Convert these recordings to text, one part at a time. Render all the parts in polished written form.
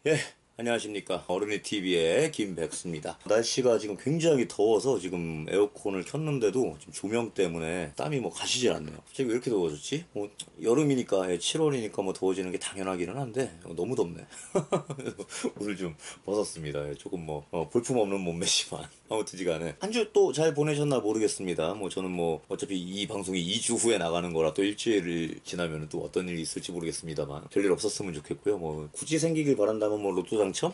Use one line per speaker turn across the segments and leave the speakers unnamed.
예, 안녕하십니까. 어른이 TV의 김백수입니다. 날씨가 지금 굉장히 더워서 지금 에어컨을 켰는데도 지금 조명 때문에 땀이 뭐 가시질 않네요. 갑자기 왜 이렇게 더워졌지? 뭐, 여름이니까, 7월이니까 뭐 더워지는 게 당연하기는 한데, 너무 덥네. 그래서 옷을 좀 벗었습니다. 조금 뭐, 볼품없는 몸매지만. 아무튼 간에. 한 주 또 잘 보내셨나 모르겠습니다. 뭐, 저는 뭐, 어차피 이 방송이 2주 후에 나가는 거라 또 일주일 지나면 또 어떤 일이 있을지 모르겠습니다만. 별일 없었으면 좋겠고요. 뭐, 굳이 생기길 바란다면 뭐, 로또 당첨?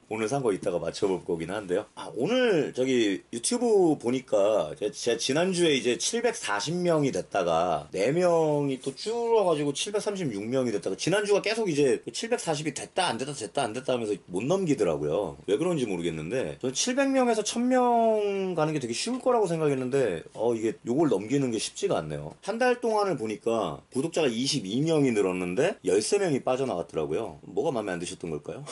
오늘 산 거 이따가 맞춰볼 거긴 한데요. 아, 오늘 저기 유튜브 보니까 제가 지난주에 이제 740명이 됐다가 4명이 또 줄어가지고 736명이 됐다가 지난주가 계속 이제 740이 됐다 안 됐다 됐다 안 됐다 하면서 못 넘기더라고요. 왜 그런지 모르겠는데 저는 700명에서 1000명 가는 게 되게 쉬울 거라고 생각했는데 이게 요걸 넘기는 게 쉽지가 않네요. 한 달 동안을 보니까 구독자가 22명이 늘었는데 13명이 빠져나갔더라고요. 뭐가 마음에 안 드셨던 걸까요?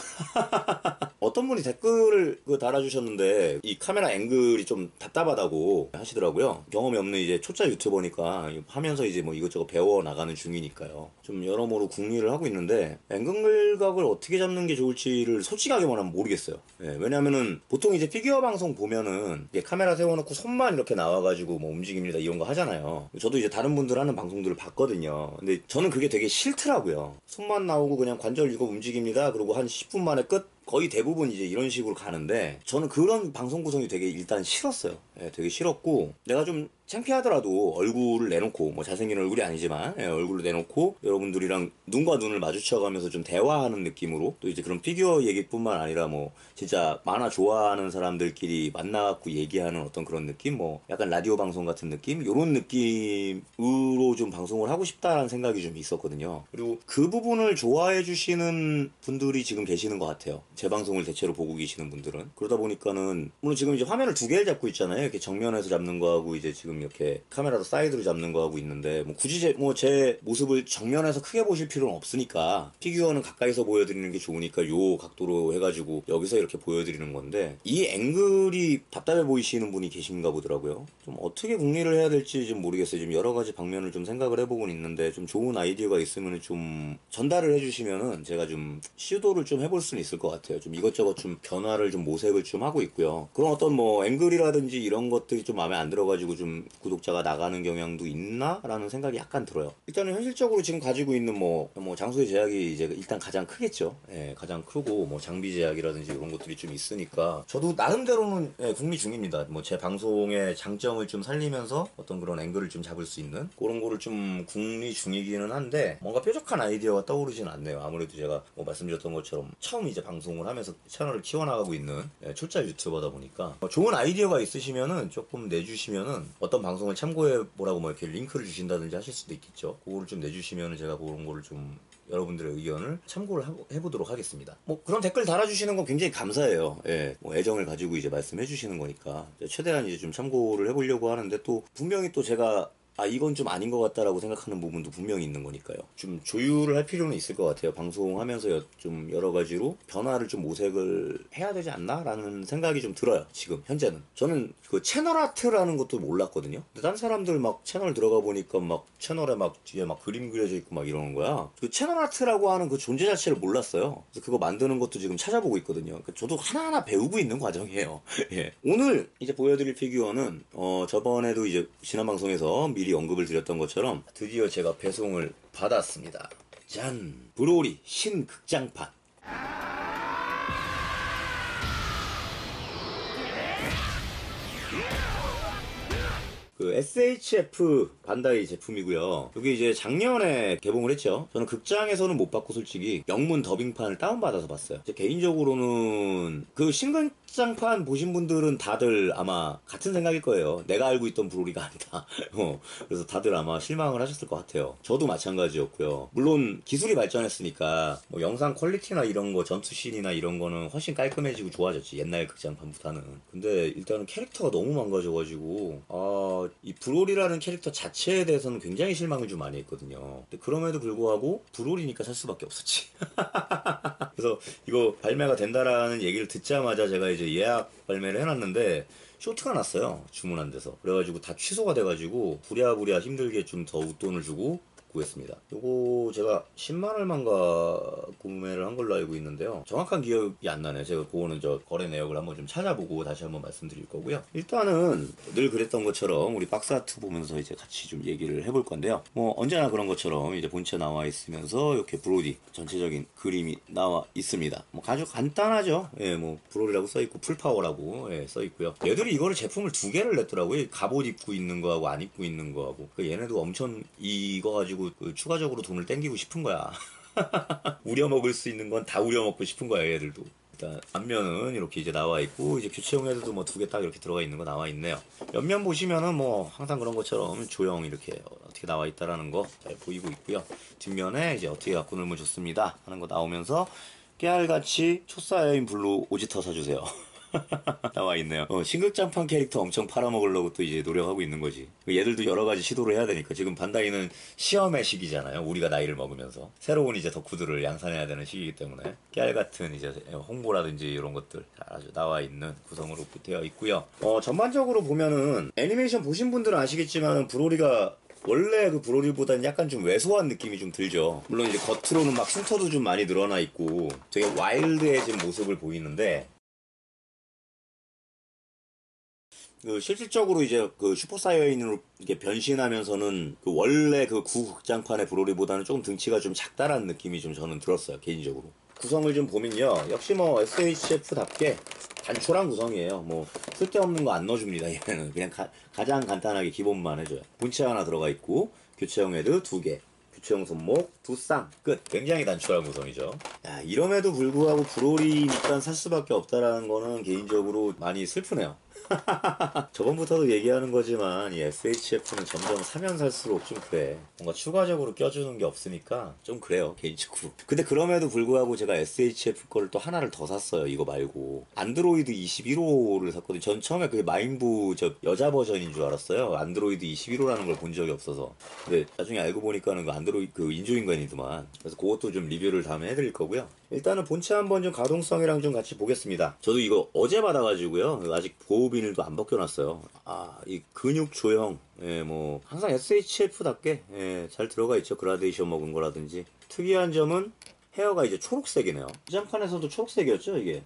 어떤 분이 댓글을 달아주셨는데 이 카메라 앵글이 좀 답답하다고 하시더라고요. 경험이 없는 이제 초짜 유튜버니까 하면서 이제 뭐 이것저것 배워 나가는 중이니까요. 좀 여러모로 궁리를 하고 있는데 앵글각을 어떻게 잡는 게 좋을지를 솔직하게 말하면 모르겠어요. 예, 왜냐면은 보통 이제 피규어 방송 보면은 이제 카메라 세워놓고 손만 이렇게 나와가지고 뭐 움직입니다 이런 거 하잖아요. 저도 이제 다른 분들 하는 방송들을 봤거든요. 근데 저는 그게 되게 싫더라고요. 손만 나오고 그냥 관절 이거 움직입니다. 그리고 한 10분 만에 끝? 거의 대부분 이제 이런 식으로 가는데 저는 그런 방송 구성이 되게 일단 싫었어요. 예, 되게 싫었고 내가 좀 창피하더라도 얼굴을 내놓고 뭐 잘생긴 얼굴이 아니지만 얼굴을 내놓고 여러분들이랑 눈과 눈을 마주쳐가면서 좀 대화하는 느낌으로 또 이제 그런 피규어 얘기뿐만 아니라 뭐 진짜 만화 좋아하는 사람들끼리 만나갖고 얘기하는 어떤 그런 느낌 뭐 약간 라디오 방송 같은 느낌 요런 느낌으로 좀 방송을 하고 싶다라는 생각이 좀 있었거든요. 그리고 그 부분을 좋아해 주시는 분들이 지금 계시는 것 같아요. 제 방송을 대체로 보고 계시는 분들은. 그러다 보니까는 물론 지금 이제 화면을 두 개를 잡고 있잖아요. 이렇게 정면에서 잡는 거하고 이제 지금 이렇게 카메라로 사이드로 잡는 거하고 있는데 뭐 굳이 제 모습을 정면에서 크게 보실 필요는 없으니까 피규어는 가까이서 보여드리는 게 좋으니까 요 각도로 해가지고 여기서 이렇게 보여드리는 건데 이 앵글이 답답해 보이시는 분이 계신가 보더라고요. 좀 어떻게 궁리를 해야 될지 좀 모르겠어요. 지금 여러 가지 방면을 좀 생각을 해보곤 있는데 좀 좋은 아이디어가 있으면 좀 전달을 해주시면은 제가 좀 시도를 좀 해볼 수는 있을 것 같아요. 좀 이것저것 좀 변화를 좀 모색을 좀 하고 있고요. 그런 어떤 뭐 앵글이라든지 이런 것들이 좀 마음에 안 들어가지고 좀 구독자가 나가는 경향도 있나라는 생각이 약간 들어요. 일단은 현실적으로 지금 가지고 있는 뭐 장소의 제약이 이제 일단 가장 크겠죠. 예, 가장 크고 뭐 장비 제약이라든지 이런 것들이 좀 있으니까 저도 나름대로는 궁리 중입니다. 뭐 제 방송의 장점을 좀 살리면서 어떤 그런 앵글을 좀 잡을 수 있는 그런 거를 좀 궁리 중이기는 한데 뭔가 뾰족한 아이디어가 떠오르지는 않네요. 아무래도 제가 뭐 말씀드렸던 것처럼 처음 이제 방송을 하면서 채널을 키워나가고 있는 초짜 유튜버다 보니까 좋은 아이디어가 있으시면은 조금 내주시면은 어떤 방송을 참고해 보라고 뭐 이렇게 링크를 주신다든지 하실 수도 있겠죠. 그거를 좀 내주시면은 제가 그런 거를 좀 여러분들의 의견을 참고를 해보도록 하겠습니다. 뭐 그런 댓글 달아주시는 건 굉장히 감사해요. 예, 뭐 애정을 가지고 이제 말씀해 주시는 거니까 최대한 이제 좀 참고를 해보려고 하는데 또 분명히 또 제가 이건 좀 아닌 것 같다라고 생각하는 부분도 분명히 있는 거니까요. 좀 조율을 할 필요는 있을 것 같아요. 방송하면서 좀 여러 가지로 변화를 좀 모색을 해야 되지 않나라는 생각이 좀 들어요. 지금 현재는. 저는 그 채널 아트라는 것도 몰랐거든요. 근데 딴 사람들 막 채널 들어가 보니까 막 채널에 막 뒤에 막 그림 그려져 있고 막 이러는 거야. 그 채널 아트라고 하는 그 존재 자체를 몰랐어요. 그래서 그거 만드는 것도 지금 찾아보고 있거든요. 저도 하나하나 배우고 있는 과정이에요. 예. 오늘 이제 보여드릴 피규어는 저번에도 이제 지난 방송에서 미리 언급을 드렸던 것처럼 드디어 제가 배송을 받았습니다. 짠! 브로리 신극장판. 그 SHF 반다이 제품이고요. 이게 이제 작년에 개봉을 했죠. 저는 극장에서는 못 봤고 솔직히 영문 더빙판을 다운받아서 봤어요. 개인적으로는 그 신극장판 보신 분들은 다들 아마 같은 생각일 거예요. 내가 알고 있던 브로리가 아니다. 그래서 다들 아마 실망을 하셨을 것 같아요. 저도 마찬가지였고요. 물론 기술이 발전했으니까 뭐 영상 퀄리티나 이런 거 전투씬이나 이런 거는 훨씬 깔끔해지고 좋아졌지. 옛날 극장판보다는. 근데 일단은 캐릭터가 너무 망가져가지고 이 브롤이라는 캐릭터 자체에 대해서는 굉장히 실망을 좀 많이 했거든요. 근데 그럼에도 불구하고 브롤이니까 살 수밖에 없었지. 그래서 이거 발매가 된다라는 얘기를 듣자마자 제가 이제 예약 발매를 해놨는데 쇼트가 났어요. 주문한 데서. 그래가지고 다 취소가 돼가지고 부랴부랴 힘들게 좀 더 웃돈을 주고 보겠습니다. 요거 제가 10만 얼마인가 구매를 한 걸로 알고 있는데요. 정확한 기억이 안 나네요. 제가 그거는 저 거래 내역을 한번 좀 찾아보고 다시 한번 말씀드릴 거고요. 일단은 늘 그랬던 것처럼 우리 박스 아트 보면서 이제 같이 좀 얘기를 해볼 건데요. 뭐 언제나 그런 것처럼 이제 본체 나와 있으면서 이렇게 브로디 전체적인 그림이 나와 있습니다. 뭐 아주 간단하죠. 예, 뭐 브로디라고 써 있고 풀파워라고 예, 써 있고요. 얘들이 이거를 제품을 두 개를 냈더라고요. 갑옷 입고 있는 거하고 안 입고 있는 거하고. 얘네도 엄청 이거 가지고 추가적으로 돈을 땡기고 싶은 거야. 우려먹을 수 있는 건 다 우려먹고 싶은 거야, 얘들도. 일단 앞면은 이렇게 이제 나와 있고, 이제 교체용 헤드도 뭐 두 개 딱 이렇게 들어가 있는 거 나와 있네요. 옆면 보시면은 뭐 항상 그런 것처럼 조형 이렇게 어떻게 나와 있다라는 거 잘 보이고 있고요. 뒷면에 이제 어떻게 갖고 놀면 좋습니다 하는 거 나오면서 깨알같이 초사여인 블루 오지터 사주세요. 나와 있네요. 신극장판 캐릭터 엄청 팔아먹으려고 또 이제 노력하고 있는 거지. 얘들도 여러 가지 시도를 해야 되니까 지금 반다이는 시험의 시기잖아요. 우리가 나이를 먹으면서 새로운 이제 덕후들을 양산해야 되는 시기이기 때문에 깨알 같은 이제 홍보라든지 이런 것들 아주 나와 있는 구성으로 되어 있고요. 전반적으로 보면은 애니메이션 보신 분들은 아시겠지만 브로리가 원래 그 브로리보다는 약간 좀 왜소한 느낌이 좀 들죠. 물론 이제 겉으로는 막 흉터도 좀 많이 늘어나 있고 되게 와일드해진 모습을 보이는데 실질적으로 이제 그 슈퍼사이어인으로 이렇게 변신하면서는 그 원래 그 구극장판의 브로리보다는 조금 등치가 좀 작다라는 느낌이 좀 저는 들었어요, 개인적으로. 구성을 좀 보면요. 역시 뭐 SHF답게 단촐한 구성이에요. 뭐 쓸데없는 거 안 넣어줍니다. 얘는 그냥 가장 간단하게 기본만 해줘요. 본체 하나 들어가 있고 교체용 헤드 2개. 교체용 손목, 두 쌍, 끝. 굉장히 단촐한 구성이죠. 야, 이럼에도 불구하고 브로리니까 살 수밖에 없다라는 거는 개인적으로 많이 슬프네요. 저번부터도 얘기하는 거지만 이 SHF는 점점 사면 살수록 좀 그래. 뭔가 추가적으로 껴주는 게 없으니까 좀 그래요, 개인적으로. 근데 그럼에도 불구하고 제가 SHF 거를 또 하나를 더 샀어요. 이거 말고 안드로이드 21호를 샀거든요. 전 처음에 그게 마인부 저 여자 버전인 줄 알았어요. 안드로이드 21호라는 걸 본 적이 없어서. 근데 나중에 알고 보니까는 그 안드로이드 그 인조인간이더만. 그래서 그것도 좀 리뷰를 다음에 해드릴 거고요. 일단은 본체 한번 좀 가동성이랑 좀 같이 보겠습니다. 저도 이거 어제 받아가지고요. 아직 보호 비닐도 안 벗겨놨어요. 이 근육 조형, 예, 뭐 항상 SHF답게 예, 잘 들어가 있죠. 그라데이션 먹은 거라든지. 특이한 점은 헤어가 이제 초록색이네요. 시장판에서도 초록색이었죠, 이게.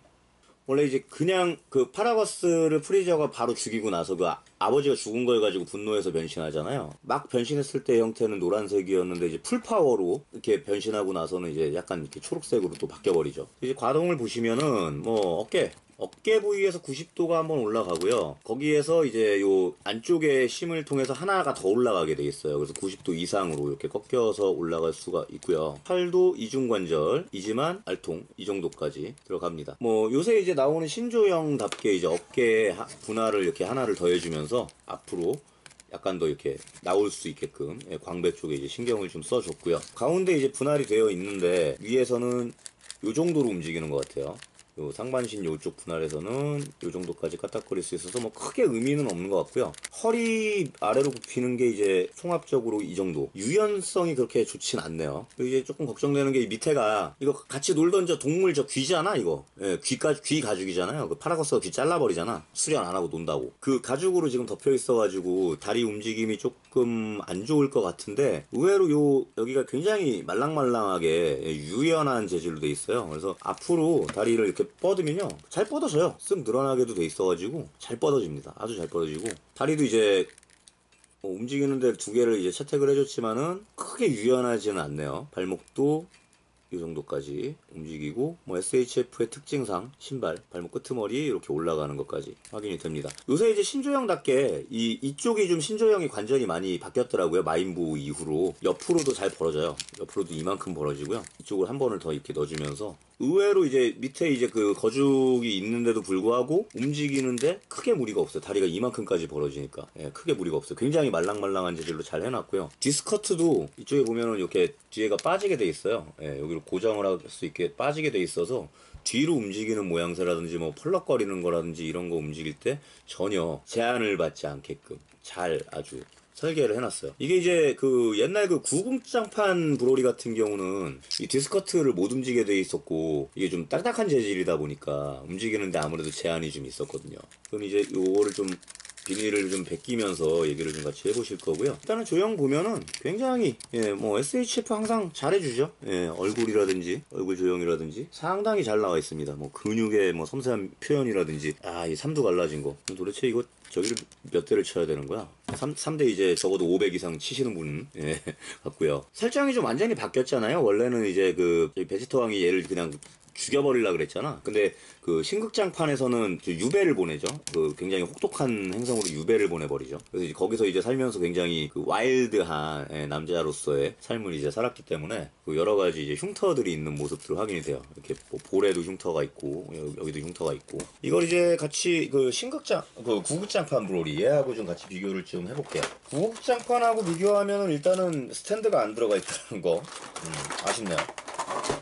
원래 이제 그냥 그 파라거스를 프리저가 바로 죽이고 나서 그 아버지가 죽은 걸 가지고 분노해서 변신하잖아요. 막 변신했을 때 형태는 노란색이었는데 이제 풀파워로 이렇게 변신하고 나서는 이제 약간 이렇게 초록색으로 또 바뀌어버리죠. 이제 과동을 보시면은 뭐 어깨 부위에서 90도가 한번 올라가고요. 거기에서 이제 요 안쪽에 심을 통해서 하나가 더 올라가게 돼 있어요. 그래서 90도 이상으로 이렇게 꺾여서 올라갈 수가 있고요. 팔도 이중관절이지만 알통 이 정도까지 들어갑니다. 뭐 요새 이제 나오는 신조형답게 이제 어깨 분할을 이렇게 하나를 더해주면서 앞으로 약간 더 이렇게 나올 수 있게끔 광배 쪽에 이제 신경을 좀 써줬고요. 가운데 이제 분할이 되어 있는데 위에서는 요 정도로 움직이는 것 같아요. 요 상반신 요쪽 분할에서는 요 정도까지 까딱거릴 수 있어서 뭐 크게 의미는 없는 것 같고요. 허리 아래로 굽히는 게 이제 총합적으로 이 정도. 유연성이 그렇게 좋진 않네요. 이제 조금 걱정되는 게 이 밑에가 이거 같이 놀던 저 동물 저 귀잖아 이거. 예, 귀 가죽이잖아요. 그 파라거스가 귀 잘라버리잖아. 수련 안 하고 논다고. 그 가죽으로 지금 덮여 있어가지고 다리 움직임이 조금 안 좋을 것 같은데 의외로 여기가 굉장히 말랑말랑하게 유연한 재질로 돼 있어요. 그래서 앞으로 다리를 이렇게 뻗으면요 잘 뻗어져요. 쓱 늘어나게도 돼 있어가지고 잘 뻗어집니다. 아주 잘 뻗어지고 다리도 이제 움직이는데 두 개를 이제 채택을 해줬지만은 크게 유연하지는 않네요. 발목도 이 정도까지 움직이고 뭐 SHF의 특징상 신발 발목 끄트머리 이렇게 올라가는 것까지 확인이 됩니다. 요새 이제 신조형답게 이쪽이 좀 신조형이 관절이 많이 바뀌었더라고요. 마인부 이후로 옆으로도 잘 벌어져요. 옆으로도 이만큼 벌어지고요. 이쪽을 한 번을 더 이렇게 넣어주면서 의외로 이제 밑에 이제 그 거죽이 있는데도 불구하고 움직이는데 크게 무리가 없어요. 다리가 이만큼까지 벌어지니까 크게 무리가 없어요. 굉장히 말랑말랑한 재질로 잘 해놨고요. 디스커트도 이쪽에 보면은 이렇게 뒤에가 빠지게 돼 있어요. 여기로 고정을 할 수 있게 빠지게 돼 있어서 뒤로 움직이는 모양새라든지 뭐 펄럭거리는 거라든지 이런 거 움직일 때 전혀 제한을 받지 않게끔 잘 아주 설계를 해놨어요. 이게 이제 그 옛날 그 구궁장판 브로리 같은 경우는 이 디스커트를 못 움직이게 돼 있었고 이게 좀 딱딱한 재질이다 보니까 움직이는데 아무래도 제한이 좀 있었거든요. 그럼 이제 요거를 좀 비닐을 좀 벗기면서 얘기를 좀 같이 해보실 거고요. 일단은 조형 보면은 굉장히 뭐 SHF 항상 잘해주죠. 얼굴이라든지 얼굴 조형이라든지 상당히 잘 나와 있습니다. 뭐 근육의 뭐 섬세한 표현이라든지 이 삼두 갈라진 거 도대체 이거 저기를 몇 대를 쳐야 되는 거야? 3대 이제 적어도 500 이상 치시는 분 같고요. 설정이 좀 완전히 바뀌었잖아요. 원래는 이제 그 베지터 왕이 얘를 그냥 죽여버리려 그랬잖아. 근데 그 신극장판에서는 유배를 보내죠. 그 굉장히 혹독한 행성으로 유배를 보내버리죠. 그래서 이제 거기서 이제 살면서 굉장히 그 와일드한 남자로서의 삶을 이제 살았기 때문에 그 여러 가지 이제 흉터들이 있는 모습들을 확인이 돼요. 이렇게 뭐 볼에도 흉터가 있고 여기도 흉터가 있고. 이걸 이제 같이 그 신극장 그 구극장판 브로리 얘하고 좀 같이 비교를 좀 해볼게요. 구극장판하고 비교하면은 일단은 스탠드가 안 들어가 있다는 거 아쉽네요.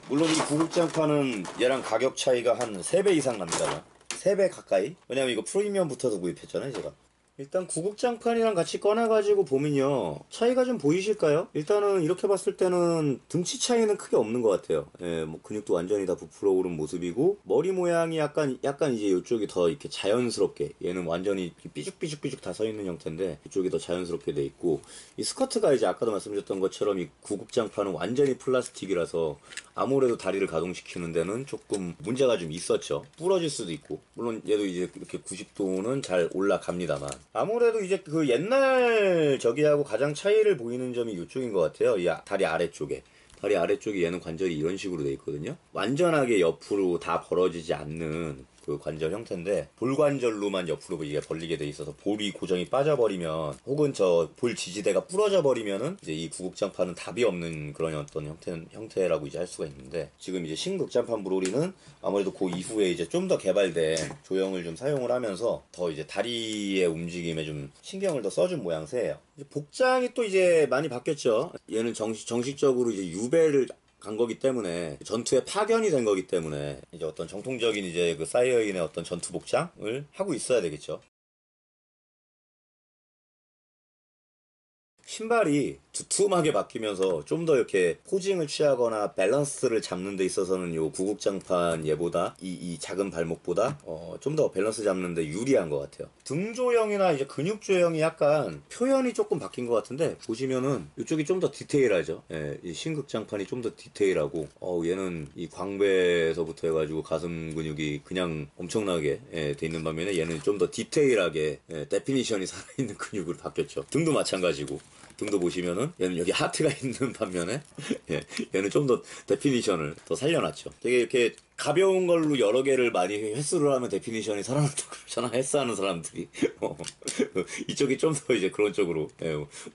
물론 이 구극장판은 얘랑 가격 차이가 한 3배 이상 납니다. 3배 가까이? 왜냐면 이거 프리미엄 붙어서 구입했잖아요, 제가. 일단 구극장판이랑 같이 꺼내가지고 보면요, 차이가 좀 보이실까요? 일단은 이렇게 봤을 때는 등치 차이는 크게 없는 것 같아요. 뭐 근육도 완전히 다 부풀어 오른 모습이고, 머리 모양이 약간 이제 이쪽이 더 이렇게 자연스럽게, 얘는 완전히 삐죽삐죽 다 서 있는 형태인데 이쪽이 더 자연스럽게 돼 있고, 이 스커트가 이제 아까도 말씀드렸던 것처럼 이 구극장판은 완전히 플라스틱이라서 아무래도 다리를 가동시키는 데는 조금 문제가 좀 있었죠. 부러질 수도 있고, 물론 얘도 이제 이렇게 90도는 잘 올라갑니다만, 아무래도 이제 그 옛날 저기하고 가장 차이를 보이는 점이 이쪽인 것 같아요. 이 다리 아래쪽에. 다리 아래쪽에 얘는 관절이 이런 식으로 돼 있거든요. 완전하게 옆으로 다 벌어지지 않는 그 관절 형태인데, 볼관절로만 옆으로 이게 벌리게 돼 있어서 볼이 고정이 빠져버리면, 혹은 저 볼 지지대가 부러져 버리면은 이제 이 구극장판은 답이 없는 그런 어떤 형태라고 이제 할 수가 있는데, 지금 이제 신극장판 브로리는 아무래도 그 이후에 이제 좀 더 개발된 조형을 좀 사용을 하면서 더 이제 다리의 움직임에 좀 신경을 더 써준 모양새예요. 이제 복장이 또 이제 많이 바뀌었죠. 얘는 정식적으로 이제 유배를 간 거기 때문에, 전투에 파견이 된 거기 때문에 이제 어떤 정통적인 이제 그 사이어인의 어떤 전투 복장을 하고 있어야 되겠죠. 신발이 두툼하게 바뀌면서 좀 더 이렇게 포징을 취하거나 밸런스를 잡는 데 있어서는 요 구극장판 얘보다 이 작은 발목보다 좀 더 밸런스 잡는 데 유리한 것 같아요. 등 조형이나 이제 근육 조형이 약간 표현이 조금 바뀐 것 같은데, 보시면은 이쪽이 좀 더 디테일하죠. 이 신극장판이 좀 더 디테일하고, 얘는 이 광배에서부터 해가지고 가슴 근육이 그냥 엄청나게 돼 있는 반면에 얘는 좀 더 디테일하게 데피니션이 살아있는 근육으로 바뀌었죠. 등도 마찬가지고. 등도 보시면은 얘는 여기 하트가 있는 반면에 얘는 좀 더 데피니션을 더 살려놨죠. 되게 이렇게 가벼운 걸로 여러 개를 많이 횟수를 하면 데피니션이 살아났다고 그러잖아, 헬스하는 사람들이. 이쪽이 좀 더 이제 그런 쪽으로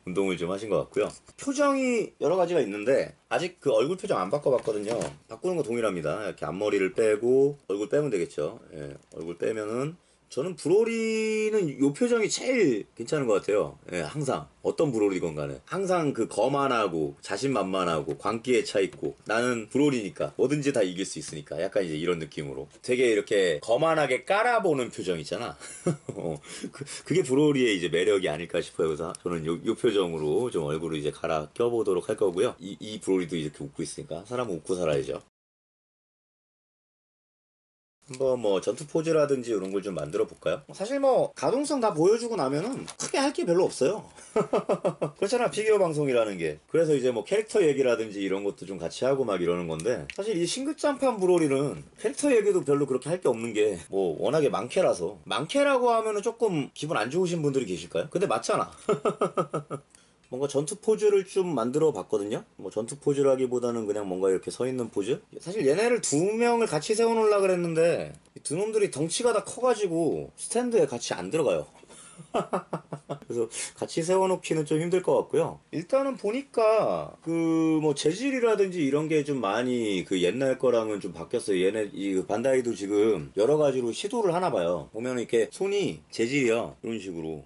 운동을 좀 하신 것 같고요. 표정이 여러 가지가 있는데 아직 그 얼굴 표정 안 바꿔봤거든요. 바꾸는 거 동일합니다. 이렇게 앞머리를 빼고 얼굴 빼면 되겠죠. 얼굴 빼면은, 저는 브로리는 요 표정이 제일 괜찮은 것 같아요. 항상 어떤 브로리건 간에 항상 그 거만하고 자신만만하고 광기에 차 있고, 나는 브로리니까 뭐든지 다 이길 수 있으니까, 약간 이제 이런 느낌으로 되게 이렇게 거만하게 깔아보는 표정 있잖아. 그게 브로리의 이제 매력이 아닐까 싶어요. 그래서 저는 요 표정으로 좀 얼굴을 이제 갈아 껴보도록 할 거고요. 이 브로리도 이렇게 웃고 있으니까 사람은 웃고 살아야죠. 한번 뭐 전투 포즈라든지 이런 걸 좀 만들어 볼까요? 사실 뭐 가동성 다 보여주고 나면은 크게 할 게 별로 없어요. 그렇잖아, 피규어 방송이라는 게. 그래서 이제 뭐 캐릭터 얘기라든지 이런 것도 좀 같이 하고 막 이러는 건데, 사실 이 신극장판 브로리는 캐릭터 얘기도 별로 그렇게 할 게 없는 게 뭐 워낙에 많캐라서, 많캐라고 하면은 조금 기분 안 좋으신 분들이 계실까요? 근데 맞잖아. 뭔가 전투 포즈를 좀 만들어 봤거든요. 뭐 전투 포즈라기보다는 그냥 뭔가 이렇게 서 있는 포즈. 사실 얘네를 두 명을 같이 세워놓으려 그랬는데 두 놈들이 덩치가 다 커가지고 스탠드에 같이 안 들어가요. 그래서 같이 세워놓기는 좀 힘들 것 같고요. 일단은 보니까 그 뭐 재질이라든지 이런 게 좀 많이 그 옛날 거랑은 좀 바뀌었어요. 얘네 이 반다이도 지금 여러 가지로 시도를 하나 봐요. 보면 이렇게 손이 재질이요, 이런 식으로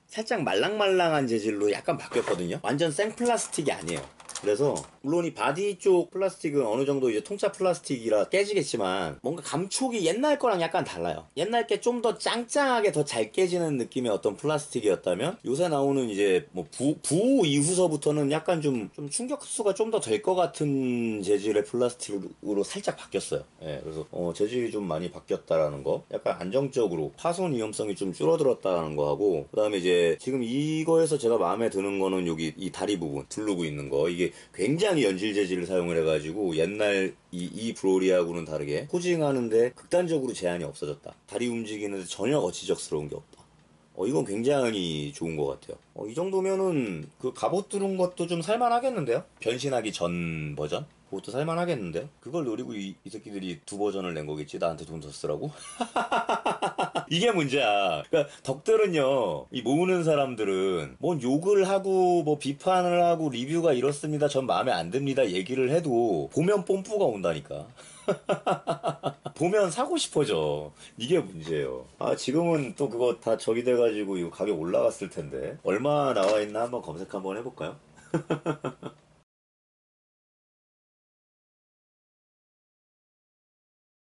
살짝 말랑말랑한 재질로 약간 바뀌었거든요. 완전 생플라스틱이 아니에요. 그래서 물론 이 바디 쪽 플라스틱은 어느 정도 이제 통짜 플라스틱이라 깨지겠지만 뭔가 감촉이 옛날 거랑 약간 달라요. 옛날 게 좀 더 짱짱하게 더 잘 깨지는 느낌의 어떤 플라스틱이었다면 요새 나오는 이제 뭐 부호 이후서부터는 약간 좀 충격 흡수가 좀 더 될 것 같은 재질의 플라스틱으로 살짝 바뀌었어요. 예, 그래서 재질이 좀 많이 바뀌었다라는 거, 약간 안정적으로 파손 위험성이 좀 줄어들었다는 거 하고, 그다음에 이제 지금 이거에서 제가 마음에 드는 거는 여기 이 다리 부분 두르고 있는 거, 이게 굉장히 연질 재질을 사용을 해가지고 옛날 이 브로리하고는 다르게 포징하는데 극단적으로 제한이 없어졌다. 다리 움직이는데 전혀 거치적스러운 게 없다. 이건 굉장히 좋은 것 같아요. 이 정도면은 그 갑옷 두른 것도 좀 살만하겠는데요? 변신하기 전 버전? 그것도 살만하겠는데요? 그걸 노리고 이 새끼들이 두 버전을 낸 거겠지? 나한테 돈 더 쓰라고? 이게 문제야. 그러니까 덕들은요, 이 모으는 사람들은 뭔 욕을 하고 뭐 비판을 하고 리뷰가 이렇습니다, 전 마음에 안 듭니다 얘기를 해도 보면 뽐뿌가 온다니까. 보면 사고 싶어져. 이게 문제예요. 아, 지금은 또 그거 다 저기 돼가지고 이거 가격 올라갔을 텐데. 얼마 나와 있나 한번 검색 한번 해볼까요?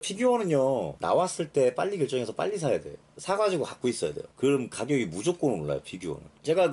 피규어는요, 나왔을 때 빨리 결정해서 빨리 사야 돼요. 사가지고 갖고 있어야 돼요. 그럼 가격이 무조건 올라요, 피규어는. 제가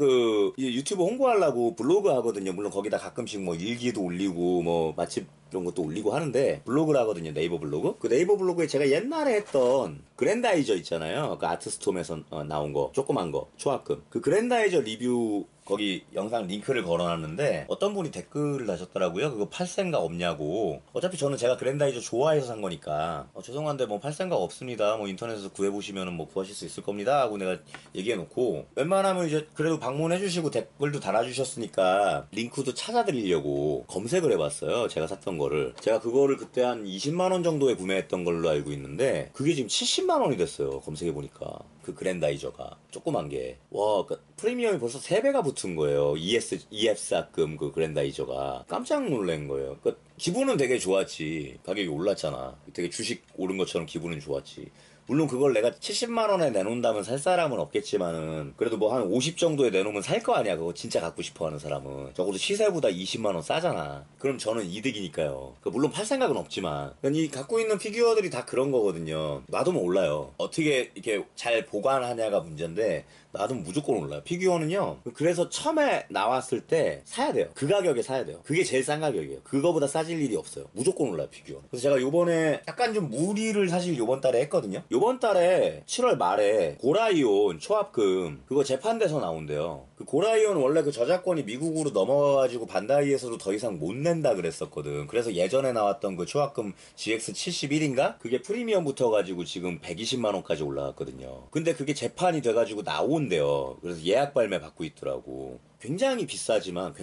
이제 유튜브 홍보하려고 블로그 하거든요. 물론 거기다 가끔씩 뭐 일기도 올리고, 뭐 맛집 이런 것도 올리고 하는데, 블로그를 하거든요, 네이버 블로그. 그 네이버 블로그에 제가 옛날에 했던 그랜다이저 있잖아요. 그 아트스톰에서 나온 거, 조그만 거, 초합금. 그 그랜다이저 리뷰 거기 영상 링크를 걸어놨는데 어떤 분이 댓글을 다셨더라고요. 그거 팔 생각 없냐고. 어차피 저는 제가 그랜다이저 좋아해서 산 거니까 죄송한데 뭐 팔 생각 없습니다. 뭐 인터넷에서 구해보시면 뭐 구하실 수 있을 겁니다 하고 내가 얘기해놓고, 웬만하면 이제 그래도 방문해주시고 댓글도 달아주셨으니까 링크도 찾아드리려고 검색을 해봤어요. 제가 샀던 거를. 제가 그거를 그때 한 20만원 정도에 구매했던 걸로 알고 있는데 그게 지금 70만원이 됐어요. 검색해보니까. 그 그랜다이저가 조그만 게, 와, 그러니까 프리미엄이 벌써 3배가 붙은 거예요. EF4금 그 그랜다이저가. 깜짝 놀란 거예요. 그러니까 기분은 되게 좋았지. 가격이 올랐잖아. 되게 주식 오른 것처럼 기분은 좋았지. 물론 그걸 내가 70만 원에 내놓는다면 살 사람은 없겠지만은, 그래도 뭐 한 50 정도에 내놓으면 살 거 아니야. 그거 진짜 갖고 싶어 하는 사람은. 적어도 시세보다 20만 원 싸잖아. 그럼 저는 이득이니까요. 물론 팔 생각은 없지만, 이 갖고 있는 피규어들이 다 그런 거거든요. 놔두면 올라요. 어떻게 이렇게 잘 보관하냐가 문제인데 놔두면 무조건 올라요. 피규어는요. 그래서 처음에 나왔을 때 사야 돼요. 그 가격에 사야 돼요. 그게 제일 싼 가격이에요. 그거보다 싸질 일이 없어요. 무조건 올라요, 피규어. 그래서 제가 요번에 약간 좀 무리를 사실 요번 달에 했거든요. 요번 달에 7월 말에 고라이온 초합금 그거 재판돼서 나온대요. 그 고라이온 원래 그 저작권이 미국으로 넘어가가지고 반다이에서도 더 이상 못 낸다 그랬었거든. 그래서 예전에 나왔던 그 초합금 GX71인가? 그게 프리미엄 붙어가지고 지금 120만원까지 올라갔거든요. 근데 그게 재판이 돼가지고 나온대요. 그래서 예약 발매 받고 있더라고. 굉장히 비싸지만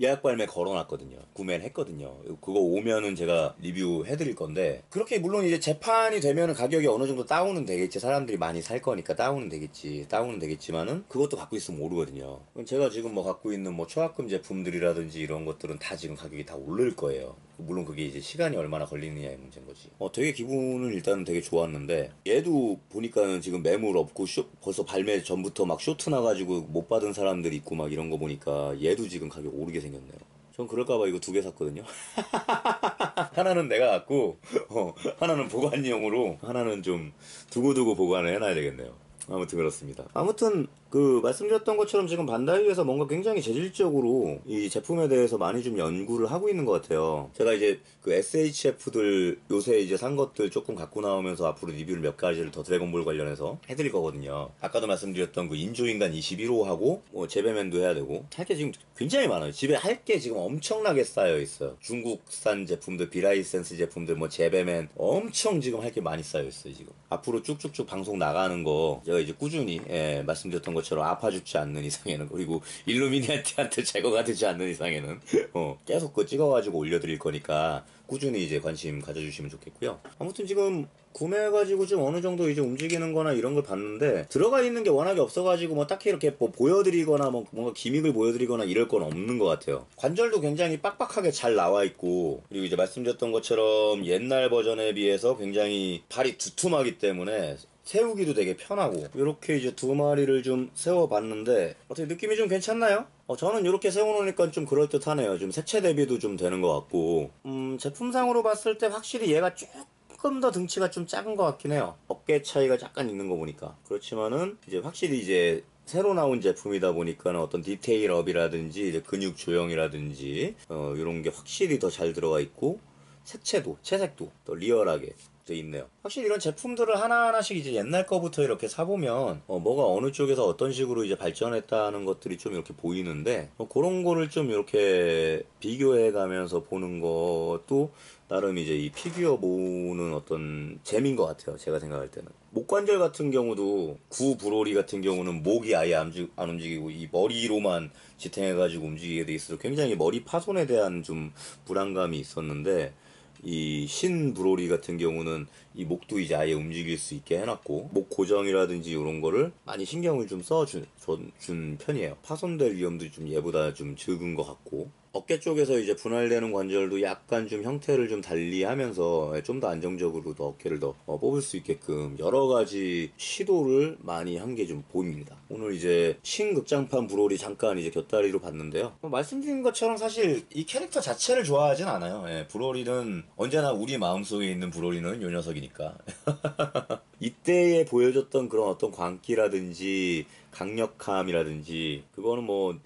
예약 발매 걸어놨거든요. 구매를 했거든요. 그거 오면은 제가 리뷰 해드릴 건데, 그렇게 물론 이제 재판이 되면은 가격이 어느 정도 다운은 되겠지. 사람들이 많이 살 거니까 다운은 되겠지만은 그것도 갖고 있으면 오르거든요. 제가 지금 뭐 갖고 있는 뭐 초합금 제품들이라든지 이런 것들은 다 지금 가격이 다 오를 거예요. 물론 그게 이제 시간이 얼마나 걸리느냐의 문제인 거지. 되게 기분은 일단은 되게 좋았는데, 얘도 보니까는 지금 매물 없고 벌써 발매 전부터 막 쇼트 나가지고 못 받은 사람들 있고 막 이런 거 보니까 얘도 지금 가격 오르게 생겼네요. 전 그럴까봐 이거 2개 샀거든요. 하나는 내가 갖고, 하나는 보관용으로, 하나는 좀 두고두고 보관을 해놔야 되겠네요. 아무튼 그렇습니다. 아무튼 말씀드렸던 것처럼 지금 반다이에서 뭔가 굉장히 재질적으로 이 제품에 대해서 많이 좀 연구를 하고 있는 것 같아요. 제가 이제 그 SHF들 요새 이제 산 것들 조금 갖고 나오면서 앞으로 리뷰를 몇 가지를 더 드래곤볼 관련해서 해드릴 거거든요. 아까도 말씀드렸던 그 인조인간 21호하고 뭐 제배맨도 해야 되고 할 게 지금 굉장히 많아요. 집에 할 게 지금 엄청나게 쌓여 있어요. 중국산 제품들, 비라이센스 제품들, 뭐 제배맨 엄청 지금 할 게 많이 쌓여 있어요. 지금 앞으로 쭉쭉쭉 방송 나가는 거 제가 이제 꾸준히 말씀드렸던 것처럼 아파 죽지 않는 이상에는, 그리고 일루미니아티한테 제거가 되지 않는 이상에는 계속 찍어가지고 올려드릴 거니까 꾸준히 이제 관심 가져주시면 좋겠고요. 아무튼 지금 구매해가지고 좀 어느 정도 이제 움직이는 거나 이런 걸 봤는데, 들어가 있는 게 워낙에 없어가지고 뭐 딱히 이렇게 뭐 보여드리거나 뭐 뭔가 기믹을 보여드리거나 이럴 건 없는 것 같아요. 관절도 굉장히 빡빡하게 잘 나와 있고, 그리고 이제 말씀드렸던 것처럼 옛날 버전에 비해서 굉장히 발이 두툼하기 때문에 세우기도 되게 편하고 이렇게 이제 두 마리를 좀 세워봤는데 어떻게 느낌이 좀 괜찮나요? 저는 이렇게 세워놓으니까 좀 그럴듯하네요. 좀 색채 대비도 좀 되는 것 같고 제품상으로 봤을 때 확실히 얘가 조금 더 등치가 좀 작은 것 같긴 해요. 어깨 차이가 약간 있는 거 보니까. 그렇지만은 이제 확실히 이제 새로 나온 제품이다 보니까 어떤 디테일업이라든지 이제 근육 조형이라든지 이런 게 확실히 더 잘 들어가 있고 색채도 채색도 더 리얼하게 돼 있네요. 확실히 이런 제품들을 하나하나씩 이제 옛날 거부터 이렇게 사보면 뭐가 어느 쪽에서 어떤 식으로 이제 발전했다는 것들이 좀 이렇게 보이는데 그런 거를 좀 이렇게 비교해 가면서 보는 것도 나름 이제 이 피규어 모으는 어떤 재미인 것 같아요. 제가 생각할 때는. 목 관절 같은 경우도 구 브로리 같은 경우는 목이 아예 안 움직이고 이 머리로만 지탱해가지고 움직이게 돼 있어서 굉장히 머리 파손에 대한 좀 불안감이 있었는데 이 신 브로리 같은 경우는 이 목도 이제 아예 움직일 수 있게 해놨고 목 고정이라든지 이런 거를 많이 신경을 좀 써준 편이에요. 파손될 위험도 좀 얘보다 좀 적은 것 같고 어깨 쪽에서 이제 분할되는 관절도 약간 좀 형태를 좀 달리하면서 좀 더 안정적으로 더 어깨를 더 뽑을 수 있게끔 여러 가지 시도를 많이 한 게 좀 보입니다. 오늘 이제 신극장판 브롤이 잠깐 이제 곁다리로 봤는데요. 말씀드린 것처럼 사실 이 캐릭터 자체를 좋아하진 않아요. 브롤이는 언제나 우리 마음속에 있는 브롤이는 요 녀석이니까. 이때에 보여줬던 그런 어떤 광기라든지 강력함이라든지 그거는 뭐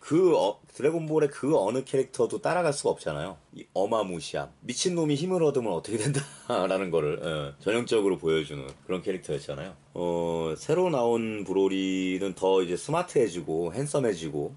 드래곤볼의 그 어느 캐릭터도 따라갈 수가 없잖아요. 이 어마무시함 미친놈이 힘을 얻으면 어떻게 된다라는 거를 전형적으로 보여주는 그런 캐릭터였잖아요. 새로 나온 브로리는 더 이제 스마트해지고 핸섬해지고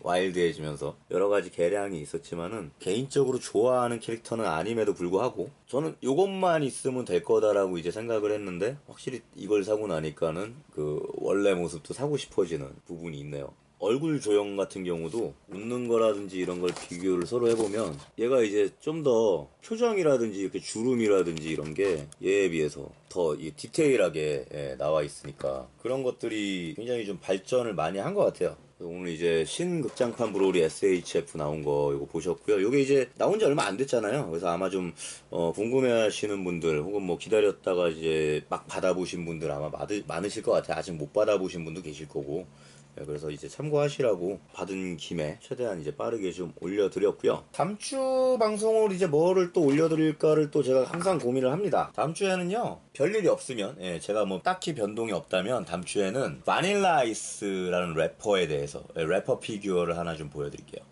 와일드해지면서 여러 가지 개량이 있었지만은 개인적으로 좋아하는 캐릭터는 아님에도 불구하고 저는 이것만 있으면 될 거다라고 이제 생각을 했는데 확실히 이걸 사고 나니까는 그 원래 모습도 사고 싶어지는 부분이 있네요. 얼굴 조형 같은 경우도 웃는 거라든지 이런 걸 비교를 서로 해보면 얘가 이제 좀 더 표정이라든지 이렇게 주름이라든지 이런 게 얘에 비해서 더 디테일하게 나와 있으니까 그런 것들이 굉장히 좀 발전을 많이 한 것 같아요. 오늘 이제 신극장판 브로리 SHF 나온 거 이거 보셨고요. 요게 이제 나온 지 얼마 안 됐잖아요. 그래서 아마 좀 궁금해 하시는 분들 혹은 뭐 기다렸다가 이제 막 받아보신 분들 아마 많으실 것 같아요. 아직 못 받아보신 분도 계실 거고. 그래서 이제 참고하시라고 받은 김에 최대한 이제 빠르게 좀 올려드렸고요. 다음 주 방송을 이제 뭐를 또 올려드릴까를 또 제가 항상 고민을 합니다. 다음 주에는요, 별일이 없으면, 제가 뭐 딱히 변동이 없다면 다음 주에는 바닐라 아이스라는 래퍼에 대해서 래퍼 피규어를 하나 좀 보여드릴게요.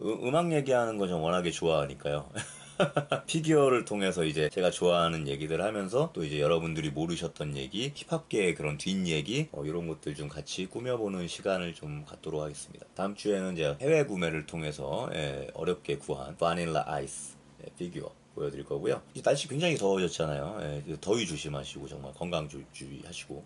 음악 얘기하는 거 좀 워낙에 좋아하니까요. 피규어를 통해서 이제 제가 좋아하는 얘기들 하면서 또 이제 여러분들이 모르셨던 얘기, 힙합계의 그런 뒷얘기 이런 것들 좀 같이 꾸며보는 시간을 좀 갖도록 하겠습니다. 다음 주에는 제가 해외 구매를 통해서 어렵게 구한 바닐라 아이스 피규어 보여드릴 거고요. 이제 날씨 굉장히 더워졌잖아요. 더위 조심하시고 정말 건강 주의하시고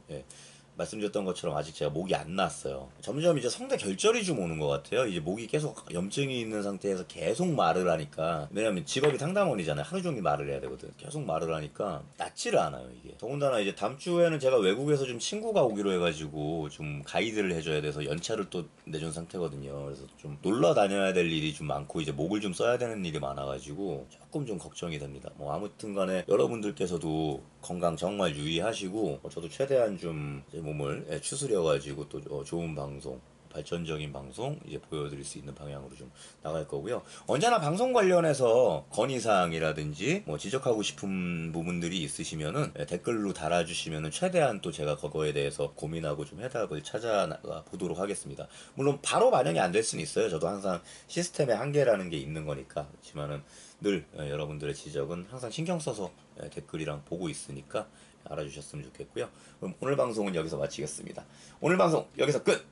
말씀드렸던 것처럼 아직 제가 목이 안 났어요. 점점 이제 성대 결절이 좀 오는 것 같아요. 이제 목이 계속 염증이 있는 상태에서 계속 말을 하니까 왜냐면 직업이 상담원이잖아요. 하루 종일 말을 해야 되거든. 계속 말을 하니까 낫지를 않아요 이게. 더군다나 이제 다음 주에는 제가 외국에서 좀 친구가 오기로 해가지고 좀 가이드를 해줘야 돼서 연차를 또 내준 상태거든요. 그래서 좀 놀러 다녀야 될 일이 좀 많고 이제 목을 좀 써야 되는 일이 많아가지고 조금 좀 걱정이 됩니다. 뭐 아무튼간에 여러분들께서도 건강 정말 유의하시고 저도 최대한 좀 제 몸을 추스려가지고 또 좋은 방송 발전적인 방송 이제 보여드릴 수 있는 방향으로 좀 나갈 거고요. 언제나 방송 관련해서 건의사항이라든지 뭐 지적하고 싶은 부분들이 있으시면은 댓글로 달아주시면은 최대한 또 제가 그거에 대해서 고민하고 좀 해답을 찾아나가 보도록 하겠습니다. 물론 바로 반영이 안 될 수는 있어요. 저도 항상 시스템의 한계라는 게 있는 거니까. 그렇지만은 늘 여러분들의 지적은 항상 신경 써서 댓글이랑 보고 있으니까 알아주셨으면 좋겠고요. 그럼 오늘 방송은 여기서 마치겠습니다. 오늘 방송 여기서 끝!